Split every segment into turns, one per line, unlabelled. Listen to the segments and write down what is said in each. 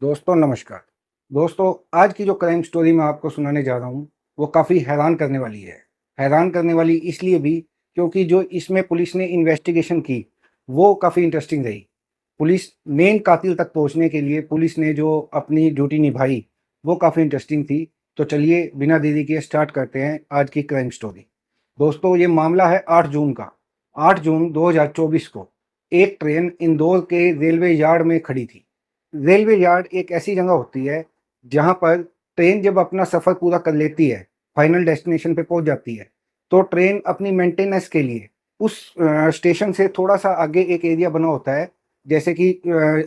दोस्तों नमस्कार। दोस्तों, आज की जो क्राइम स्टोरी मैं आपको सुनाने जा रहा हूँ, वो काफ़ी हैरान करने वाली है। हैरान करने वाली इसलिए भी क्योंकि जो इसमें पुलिस ने इन्वेस्टिगेशन की, वो काफ़ी इंटरेस्टिंग रही। पुलिस मेन कातिल तक पहुँचने के लिए पुलिस ने जो अपनी ड्यूटी निभाई, वो काफ़ी इंटरेस्टिंग थी। तो चलिए बिना देरी किए स्टार्ट करते हैं आज की क्राइम स्टोरी। दोस्तों, ये मामला है 8 जून का। 8 जून 2024 को एक ट्रेन इंदौर के रेलवे यार्ड में खड़ी थी। रेलवे यार्ड एक ऐसी जगह होती है जहाँ पर ट्रेन जब अपना सफ़र पूरा कर लेती है, फाइनल डेस्टिनेशन पे पहुँच जाती है, तो ट्रेन अपनी मेंटेनेंस के लिए उस स्टेशन से थोड़ा-सा आगे एक एरिया बना होता है। जैसे कि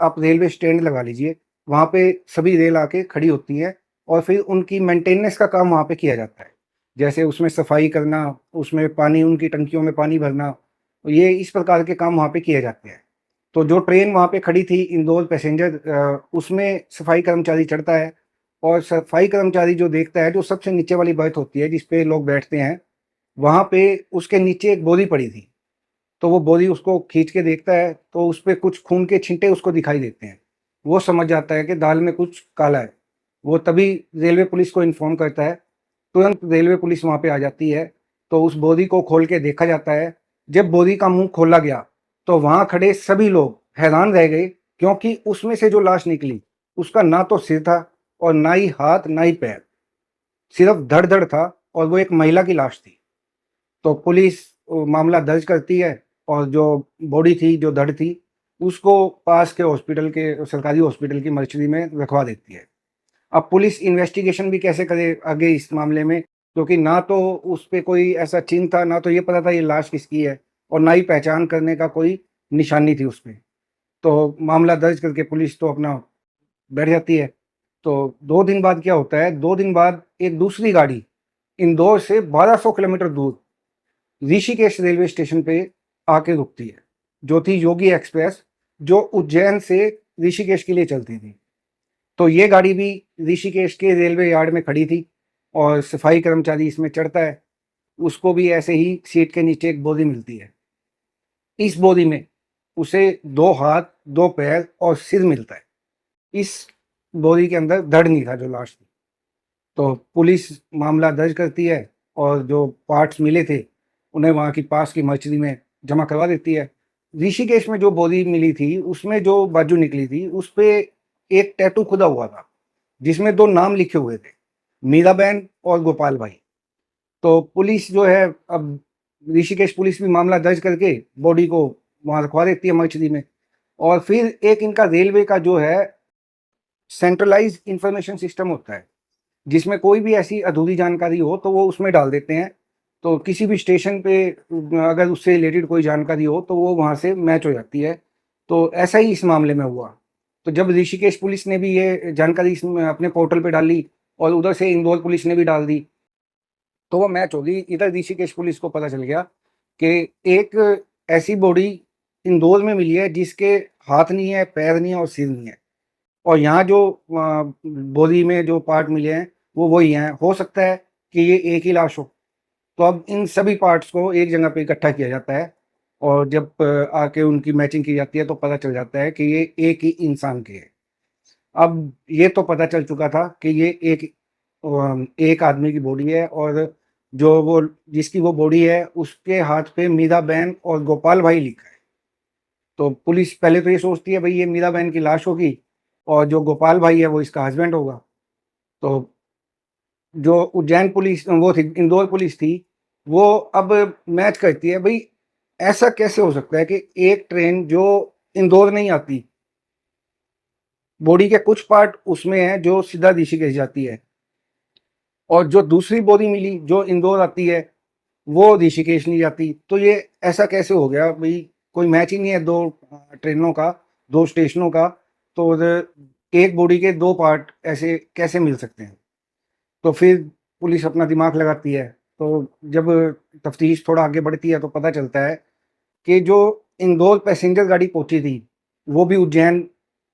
आप रेलवे स्टैंड लगा लीजिए, वहाँ पे सभी रेल आके खड़ी होती हैं और फिर उनकी मेंटेनेंस का काम वहाँ पे किया जाता है। जैसे उसमें सफाई करना, उसमें पानी उनकी टंकियों में पानी भरना, ये इस प्रकार के काम वहाँ पे किए जाते हैं। तो जो ट्रेन वहाँ पे खड़ी थी इंदौर पैसेंजर, उसमें सफाई कर्मचारी चढ़ता है और सफाई कर्मचारी जो देखता है, जो सबसे नीचे वाली बर्थ होती है जिस पे लोग बैठते हैं, वहाँ पे उसके नीचे एक बोरी पड़ी थी। तो वो बोरी उसको खींच के देखता है तो उस पे कुछ खून के छींटे उसको दिखाई देते हैं। वो समझ जाता है कि दाल में कुछ काला है। वो तभी रेलवे पुलिस को इन्फॉर्म करता है। तुरंत रेलवे पुलिस वहाँ पे आ जाती है। तो उस बोरी को खोल के देखा जाता है। जब बोरी का मुंह खोला गया तो वहाँ खड़े सभी लोग हैरान रह गए, क्योंकि उसमें से जो लाश निकली, उसका ना तो सिर था और ना ही हाथ ना ही पैर, सिर्फ धड़-धड़ था और वो एक महिला की लाश थी। तो पुलिस मामला दर्ज करती है और जो बॉडी थी, जो धड़ थी, उसको पास के हॉस्पिटल के सरकारी हॉस्पिटल की मर्चरी में रखवा देती है। अब पुलिस इन्वेस्टिगेशन भी कैसे करे आगे इस मामले में, क्योंकि ना तो उस पे कोई ऐसा चिन्ह था, ना तो ये पता था ये लाश किसकी है और ना ही पहचान करने का कोई निशानी थी उसपे। तो मामला दर्ज करके पुलिस तो अपना बैठ जाती है। तो 2 दिन बाद क्या होता है, 2 दिन बाद एक दूसरी गाड़ी इंदौर से 1200 किलोमीटर दूर ऋषिकेश रेलवे स्टेशन पे आके रुकती है, जो थी योगी एक्सप्रेस, जो उज्जैन से ऋषिकेश के लिए चलती थी। तो ये गाड़ी भी ऋषिकेश के रेलवे यार्ड में खड़ी थी और सफाई कर्मचारी इसमें चढ़ता है। उसको भी ऐसे ही सीट के नीचे एक बोरी मिलती है। इस बोरी में उसे 2 हाथ, 2 पैर और सिर मिलता है। इस बोरी के अंदर धड़ नहीं था जो लाश थी। तो पुलिस मामला दर्ज करती है और जो पार्ट्स मिले थे, उन्हें वहाँ की पास की मर्चरी में जमा करवा देती है। ऋषिकेश में जो बोरी मिली थी, उसमें जो बाजू निकली थी, उस पे एक टैटू खुदा हुआ था, जिसमें 2 नाम लिखे हुए थे, मीराबेन और गोपाल भाई। तो पुलिस जो है, अब ऋषिकेश पुलिस भी मामला दर्ज करके बॉडी को वहाँ रखवा देती है मर्चरी में। और फिर एक इनका रेलवे का जो है सेंट्रलाइज़्ड इन्फॉर्मेशन सिस्टम होता है, जिसमें कोई भी ऐसी अधूरी जानकारी हो तो वो उसमें डाल देते हैं। तो किसी भी स्टेशन पे अगर उससे रिलेटेड कोई जानकारी हो तो वो वहाँ से मैच हो जाती है। तो ऐसा ही इस मामले में हुआ। तो जब ऋषिकेश पुलिस ने भी ये जानकारी इसमें अपने पोर्टल पे डाली और उधर से इंदौर पुलिस ने भी डाल दी, तो वो मैच हो गई। इधर ऋषिकेश पुलिस को पता चल गया कि एक ऐसी बॉडी इंदौर में मिली है जिसके हाथ नहीं है, पैर नहीं है और सिर नहीं है। और यहाँ जो बॉडी में जो पार्ट मिले हैं, वो वही हैं। हो सकता है कि ये एक ही लाश हो। तो अब इन सभी पार्ट्स को एक जगह पे इकट्ठा किया जाता है और जब आके उनकी मैचिंग की जाती है तो पता चल जाता है कि ये एक ही इंसान के हैं। अब ये तो पता चल चुका था कि ये एक आदमी की बॉडी है और जो वो जिसकी वो बॉडी है, उसके हाथ पे मीराबेन और गोपाल भाई लिखा है। तो पुलिस पहले तो ये सोचती है भई ये मीराबेन की लाश होगी और जो गोपाल भाई है वो इसका हस्बैंड होगा। तो जो उज्जैन पुलिस वो थी, इंदौर पुलिस थी, वो अब मैच करती है भई ऐसा कैसे हो सकता है कि एक ट्रेन जो इंदौर नहीं आती, बॉडी के कुछ पार्ट उसमें हैं जो सीधा ऋषिकेश जाती है, और जो दूसरी बॉडी मिली जो इंदौर आती है, वो ऋषिकेश नहीं जाती। तो ये ऐसा कैसे हो गया भई, कोई मैच ही नहीं है 2 ट्रेनों का, 2 स्टेशनों का। तो एक बॉडी के 2 पार्ट ऐसे कैसे मिल सकते हैं? तो फिर पुलिस अपना दिमाग लगाती है। तो जब तफ्तीश थोड़ा आगे बढ़ती है तो पता चलता है कि जो इंदौर पैसेंजर गाड़ी पहुंची थी, वो भी उज्जैन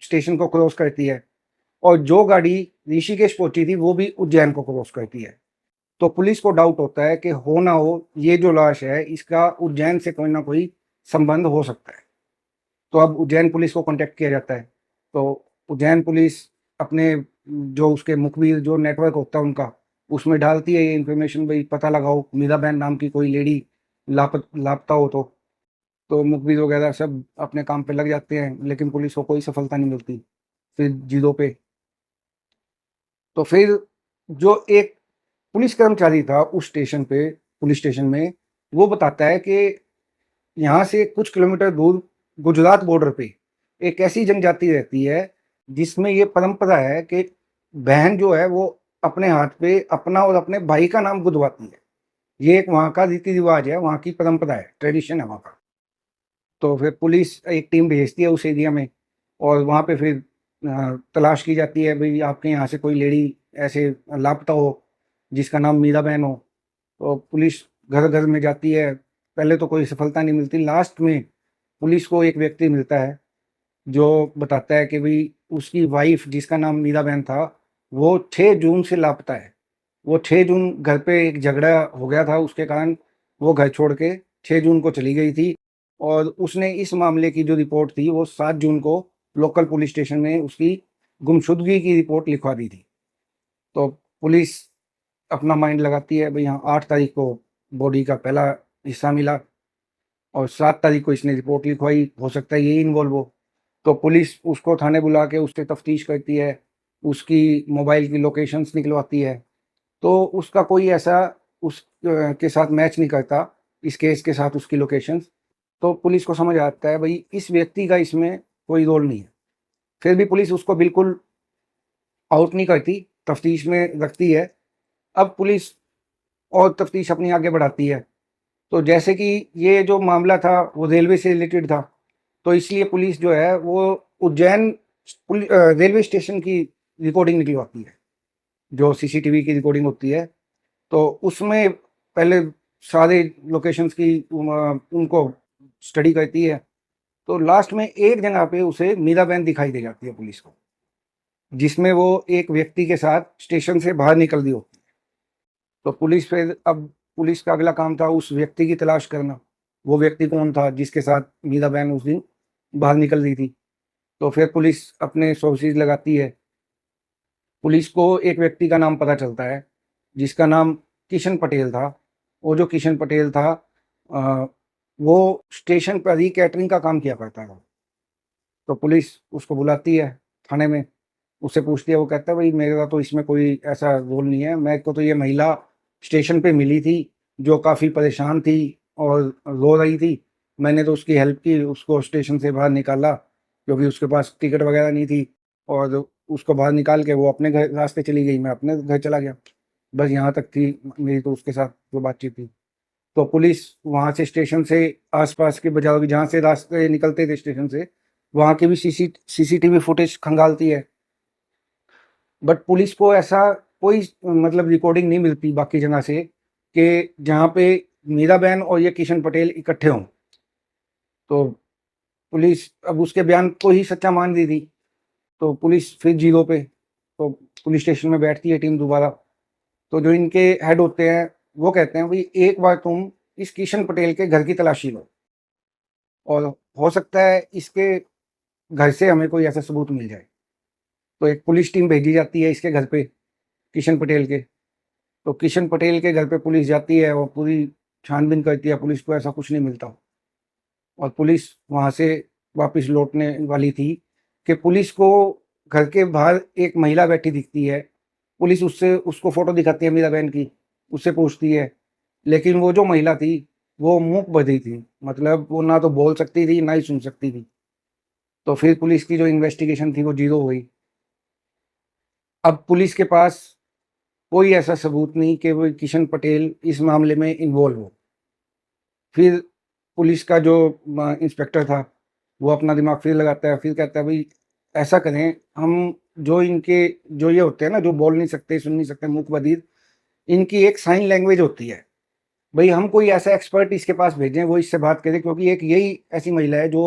स्टेशन को क्रॉस करती है और जो गाड़ी ऋषिकेश पहुंची थी वो भी उज्जैन को क्रॉस करती है। तो पुलिस को डाउट होता है कि हो ना हो ये जो लाश है इसका उज्जैन से कोई ना कोई संबंध हो सकता है। तो अब उज्जैन पुलिस को कांटेक्ट किया जाता है। तो उज्जैन पुलिस अपने जो उसके मुखबिर जो नेटवर्क होता है उनका, उसमें डालती है ये इन्फॉर्मेशन, भाई पता लगाओ मीरा बहन नाम की कोई लेडी लापता हो तो मुखबिर वगैरह सब अपने काम पे लग जाते हैं, लेकिन पुलिस को कोई सफलता नहीं मिलती फिर जीरो पे। तो फिर जो एक पुलिस कर्मचारी था उस स्टेशन पे, पुलिस स्टेशन में, वो बताता है कि यहाँ से कुछ किलोमीटर दूर गुजरात बॉर्डर पे एक ऐसी जनजाति रहती है जिसमें ये परंपरा है कि बहन जो है वो अपने हाथ पे अपना और अपने भाई का नाम गुदवाती है। ये एक वहाँ का रीति रिवाज है, वहाँ की परंपरा है, ट्रेडिशन है वहाँ का। तो फिर पुलिस एक टीम भेजती है उस एरिया में और वहाँ पे फिर तलाश की जाती है, भाई आपके यहाँ से कोई लेडी ऐसे लापता हो जिसका नाम मीरा बहन हो। तो पुलिस घर घर में जाती है, पहले तो कोई सफलता नहीं मिलती। लास्ट में पुलिस को एक व्यक्ति मिलता है जो बताता है कि भाई उसकी वाइफ जिसका नाम मीरा बहन था वो 6 जून से लापता है। वो 6 जून घर पे एक झगड़ा हो गया था, उसके कारण वो घर छोड़ के 6 जून को चली गई थी और उसने इस मामले की जो रिपोर्ट थी वो 7 जून को लोकल पुलिस स्टेशन में उसकी गुमशुदगी की रिपोर्ट लिखवा दी थी। तो पुलिस अपना माइंड लगाती है, भाई हाँ 8 तारीख को बॉडी का पहला हिस्सा मिला और 7 तारीख को इसने रिपोर्ट लिखवाई, हो सकता है यही इन्वॉल्व हो। तो पुलिस उसको थाने बुला के उससे तफ्तीश करती है, उसकी मोबाइल की लोकेशंस निकलवाती है। तो उसका कोई ऐसा उस के साथ मैच नहीं करता, इस केस के साथ उसकी लोकेशंस। तो पुलिस को समझ आता है भाई इस व्यक्ति का इसमें कोई रोल नहीं है। फिर भी पुलिस उसको बिल्कुल आउट नहीं करती, तफ्तीश में रखती है। अब पुलिस और तफ्तीश अपनी आगे बढ़ाती है। तो जैसे कि ये जो मामला था वो रेलवे से रिलेटेड था, तो इसलिए पुलिस जो है वो उज्जैन रेलवे स्टेशन की रिकॉर्डिंग निकलवाती है, जो सीसीटीवी की रिकॉर्डिंग होती है। तो उसमें पहले सारे लोकेशंस की उनको स्टडी करती है। तो लास्ट में एक जगह पे उसे मीरा बहन दिखाई दे जाती है पुलिस को, जिसमें वो एक व्यक्ति के साथ स्टेशन से बाहर निकल दी होती है। तो पुलिस फिर अब पुलिस का अगला काम था उस व्यक्ति की तलाश करना, वो व्यक्ति कौन था जिसके साथ मीरा बहन उस दिन बाहर निकल रही थी। तो फिर पुलिस अपने सोर्सेज लगाती है। पुलिस को एक व्यक्ति का नाम पता चलता है जिसका नाम किशन पटेल था। वो जो किशन पटेल था वो स्टेशन पर ही कैटरिंग का काम किया करता था। तो पुलिस उसको बुलाती है थाने में, उससे पूछती है, वो कहता है भाई मेरा तो इसमें कोई ऐसा रोल नहीं है, मेरे को तो ये महिला स्टेशन पे मिली थी जो काफ़ी परेशान थी और रो रही थी। मैंने तो उसकी हेल्प की, उसको स्टेशन से बाहर निकाला क्योंकि उसके पास टिकट वगैरह नहीं थी और उसको बाहर निकाल के वो अपने घर रास्ते चली गई, मैं अपने घर चला गया। बस यहाँ तक थी मेरी तो उसके साथ जो बातचीत थी। तो पुलिस वहाँ से स्टेशन से आसपास के बाजारों की जहाँ से रास्ते निकलते थे स्टेशन से, वहाँ की भी सीसीटीवी फुटेज खंगालती है। बट पुलिस को ऐसा कोई मतलब रिकॉर्डिंग नहीं मिलती बाकी जगह से कि जहाँ पे मीरा बहन और ये किशन पटेल इकट्ठे हों। तो पुलिस अब उसके बयान को ही सच्चा मान रही थी। तो पुलिस फिर जीरो पे, तो पुलिस स्टेशन में बैठती है टीम दोबारा। तो जो इनके हेड होते हैं वो कहते हैं भाई एक बार तुम इस किशन पटेल के घर की तलाशी लो और हो सकता है इसके घर से हमें कोई ऐसा सबूत मिल जाए। तो एक पुलिस टीम भेजी जाती है इसके घर पे, किशन पटेल के। तो किशन पटेल के घर पे पुलिस जाती है और पूरी छानबीन करती है, पुलिस को ऐसा कुछ नहीं मिलता। और पुलिस वहाँ से वापस लौटने वाली थी कि पुलिस को घर के बाहर एक महिला बैठी दिखती है। पुलिस उससे उसको फ़ोटो दिखाती है मीरा बहन की, उससे पूछती है, लेकिन वो जो महिला थी वो मूक बधिर थी, मतलब वो ना तो बोल सकती थी ना ही सुन सकती थी। तो फिर पुलिस की जो इन्वेस्टिगेशन थी वो जीरो हो गई। अब पुलिस के पास कोई ऐसा सबूत नहीं कि वो किशन पटेल इस मामले में इन्वॉल्व हो। फिर पुलिस का जो इंस्पेक्टर था वो अपना दिमाग फिर लगाता है, फिर कहता है भाई ऐसा करें हम, जो इनके जो ये होते हैं ना जो बोल नहीं सकते सुन नहीं सकते मूक बधिर, इनकी एक साइन लैंग्वेज होती है, भाई हम कोई ऐसा एक्सपर्ट इसके पास भेजें वो इससे बात करे, क्योंकि एक यही ऐसी महिला है जो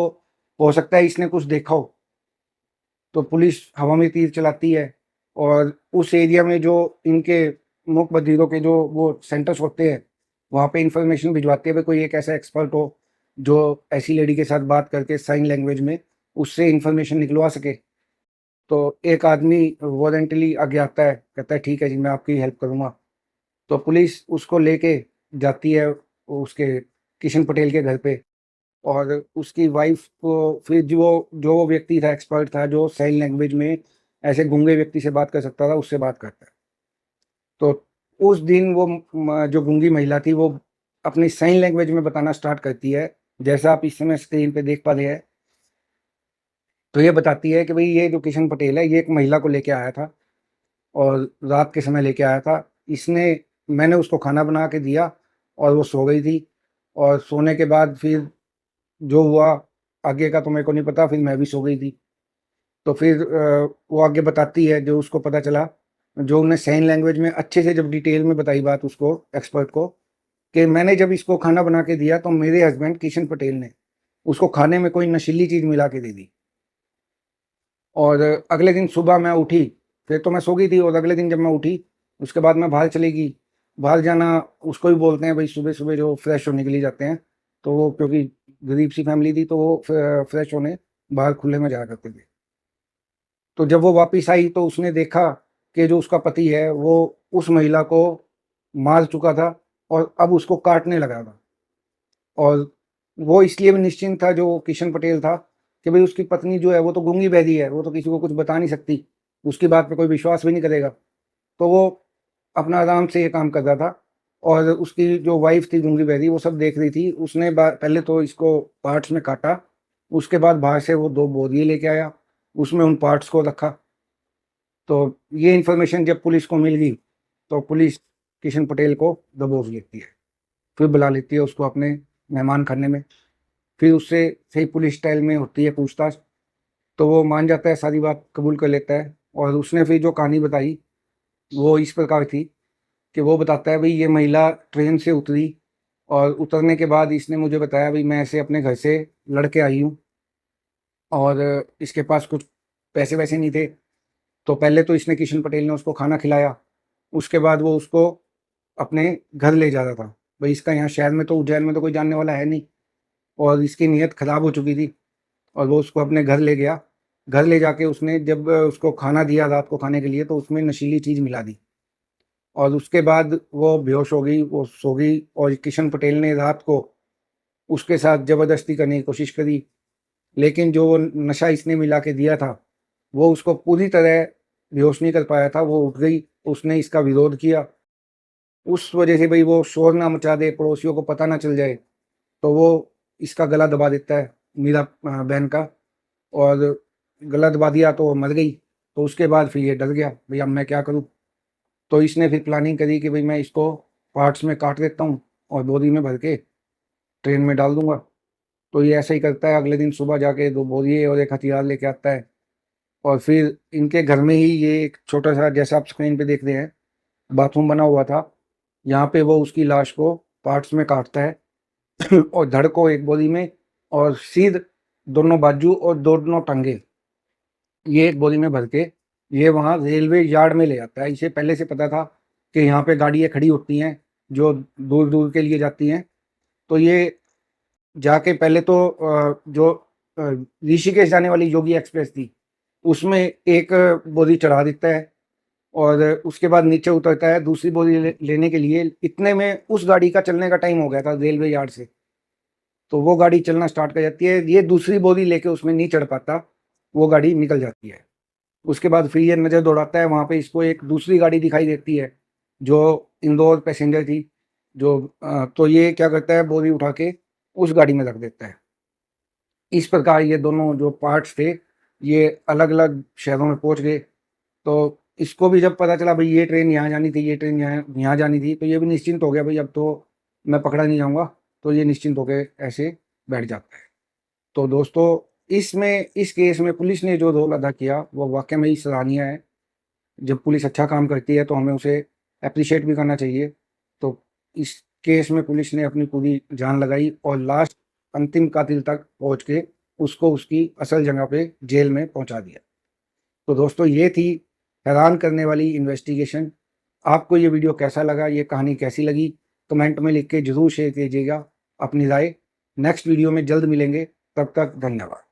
हो सकता है इसने कुछ देखा हो। तो पुलिस हवा में तीर चलाती है और उस एरिया में जो इनके मूक बधिरों के जो वो सेंटर्स होते हैं वहाँ पे इंफॉर्मेशन भिजवाती है, भाई कोई एक ऐसा एक्सपर्ट हो जो ऐसी लेडी के साथ बात करके साइन लैंग्वेज में उससे इंफॉर्मेशन निकलवा सके। तो एक आदमी वॉलंटली आगे आता है, कहता है ठीक है जी, मैं आपकी हेल्प करूँगा। तो पुलिस उसको लेके जाती है उसके किशन पटेल के घर पे, और उसकी वाइफ को फिर जो वो व्यक्ति था, एक्सपर्ट था, जो साइन लैंग्वेज में ऐसे गूंगे व्यक्ति से बात कर सकता था, उससे बात करता है। तो उस दिन वो जो गूंगी महिला थी, वो अपनी साइन लैंग्वेज में बताना स्टार्ट करती है, जैसा आप इस समय स्क्रीन पे देख पा रहे हैं। तो ये बताती है कि भाई ये जो किशन पटेल है, ये एक महिला को लेके आया था और रात के समय लेके आया था। इसने मैंने उसको खाना बना के दिया और वो सो गई थी, और सोने के बाद फिर जो हुआ आगे का तो मेरे को नहीं पता, फिर मैं भी सो गई थी। तो फिर वो आगे बताती है, जो उसको पता चला, जो उन्हें साइन लैंग्वेज में अच्छे से जब डिटेल में बताई बात उसको, एक्सपर्ट को, कि मैंने जब इसको खाना बना के दिया तो मेरे हस्बैंड किशन पटेल ने उसको खाने में कोई नशीली चीज़ मिला के दे दी। और अगले दिन सुबह मैं उठी, फिर तो मैं सो गई थी, और अगले दिन जब मैं उठी उसके बाद मैं बाहर चली गई। बाहर जाना उसको भी बोलते हैं भाई, सुबह सुबह जो फ्रेश होने के लिए जाते हैं, तो वो क्योंकि गरीब सी फैमिली थी, तो वो फ्रेश होने बाहर खुले में जाया करते थे। तो जब वो वापस आई तो उसने देखा कि जो उसका पति है वो उस महिला को मार चुका था और अब उसको काटने लगा था। और वो इसलिए भी निश्चिंत था, जो किशन पटेल था, कि भाई उसकी पत्नी जो है वो तो गूंगी बहरी है, वो तो किसी को कुछ बता नहीं सकती, उसकी बात पे कोई विश्वास भी नहीं करेगा। तो वो अपना आराम से ये काम कर रहा था, और उसकी जो वाइफ थी गूंगी बहरी, वो सब देख रही थी। उसने पहले तो इसको पार्ट्स में काटा, उसके बाद बाहर से वो 2 बोरियाँ लेके आया, उसमें उन पार्ट्स को रखा। तो ये इन्फॉर्मेशन जब पुलिस को मिल गई, तो पुलिस किशन पटेल को दबोच लेती है, फिर बुला लेती है उसको अपने मेहमान खाने में। फिर उससे सही पुलिस स्टाइल में होती है पूछताछ, तो वो मान जाता है, सारी बात कबूल कर लेता है। और उसने फिर जो कहानी बताई वो इस प्रकार थी, कि वो बताता है भाई ये महिला ट्रेन से उतरी, और उतरने के बाद इसने मुझे बताया भाई मैं ऐसे अपने घर से लड़के आई हूँ, और इसके पास कुछ पैसे वैसे नहीं थे। तो पहले तो इसने किशन पटेल ने उसको खाना खिलाया, उसके बाद वो उसको अपने घर ले जा रहा था। भाई इसका यहाँ शहर में तो, उज्जैन में तो कोई जानने वाला है नहीं, और इसकी नीयत खराब हो चुकी थी। और वो उसको अपने घर ले गया। घर ले जाके उसने जब उसको खाना दिया रात को खाने के लिए, तो उसमें नशीली चीज़ मिला दी, और उसके बाद वो बेहोश हो गई, वो सो गई। और किशन पटेल ने रात को उसके साथ ज़बरदस्ती करने की कोशिश करी, लेकिन जो वो नशा इसने मिला के दिया था, वो उसको पूरी तरह बेहोश नहीं कर पाया था। वो उठ गई, उसने इसका विरोध किया। उस वजह से भई वो शोर ना मचा दे, पड़ोसियों को पता ना चल जाए, तो वो इसका गला दबा देता है, मीरा बहन का। और गला दबा दिया तो वो मर गई। तो उसके बाद फिर ये डर गया, भई अब मैं क्या करूँ? तो इसने फिर प्लानिंग करी कि भई मैं इसको पार्ट्स में काट देता हूँ और बोरी में भर के ट्रेन में डाल दूँगा। तो ये ऐसा ही करता है, अगले दिन सुबह जाके 2 बोरिए और 1 हथियार लेके आता है, और फिर इनके घर में ही ये एक छोटा-सा, जैसा आप स्क्रीन पे देख रहे हैं, बाथरूम बना हुआ था। यहाँ पे वो उसकी लाश को पार्ट्स में काटता है और धड़ को एक बोरी में, और सिर, दोनों बाजू और दोनों टांगे, ये एक बोरी में भर के ये वहाँ रेलवे यार्ड में ले जाता है। इसे पहले से पता था कि यहाँ पे गाड़ियाँ खड़ी होती हैं जो दूर-दूर के लिए जाती हैं। तो ये जाके पहले तो जो ऋषिकेश जाने वाली योगी एक्सप्रेस थी, उसमें एक बोरी चढ़ा देता है, और उसके बाद नीचे उतरता है दूसरी बोरी लेने के लिए। इतने में उस गाड़ी का चलने का टाइम हो गया था रेलवे यार्ड से। तो वो गाड़ी चलना स्टार्ट कर जाती है, ये दूसरी बोरी लेके उसमें नहीं चढ़ पाता, वो गाड़ी निकल जाती है। उसके बाद फिर ये नज़र दौड़ाता है, वहाँ पे इसको एक दूसरी गाड़ी दिखाई देती है, जो इंदौर पैसेंजर थी, जो तो ये क्या करता है, बोरी उठा के उस गाड़ी में रख देता है। इस प्रकार ये दोनों जो पार्ट्स थे, ये अलग-अलग शहरों में पहुँच गए। तो इसको भी जब पता चला भई ये ट्रेन यहाँ जानी थी, ये ट्रेन यहाँ यहाँ जानी थी, तो ये भी निश्चिंत हो गया, भई अब तो मैं पकड़ा नहीं जाऊँगा। तो ये निश्चिंत होके ऐसे बैठ जाता है। तो दोस्तों, इस केस में पुलिस ने जो रोल अदा किया वो वाक़ई में ही सराहनीय है। जब पुलिस अच्छा काम करती है तो हमें उसे एप्रिशिएट भी करना चाहिए। तो इस केस में पुलिस ने अपनी पूरी जान लगाई और लास्ट अंतिम कातिल तक पहुँच के उसको उसकी असल जगह पे जेल में पहुँचा दिया। तो दोस्तों, ये थी हैरान करने वाली इन्वेस्टिगेशन। आपको ये वीडियो कैसा लगा, ये कहानी कैसी लगी? कमेंट में लिख के ज़रूर शेयर कीजिएगा अपनी राय। नेक्स्ट वीडियो में जल्द मिलेंगे, तब तक धन्यवाद।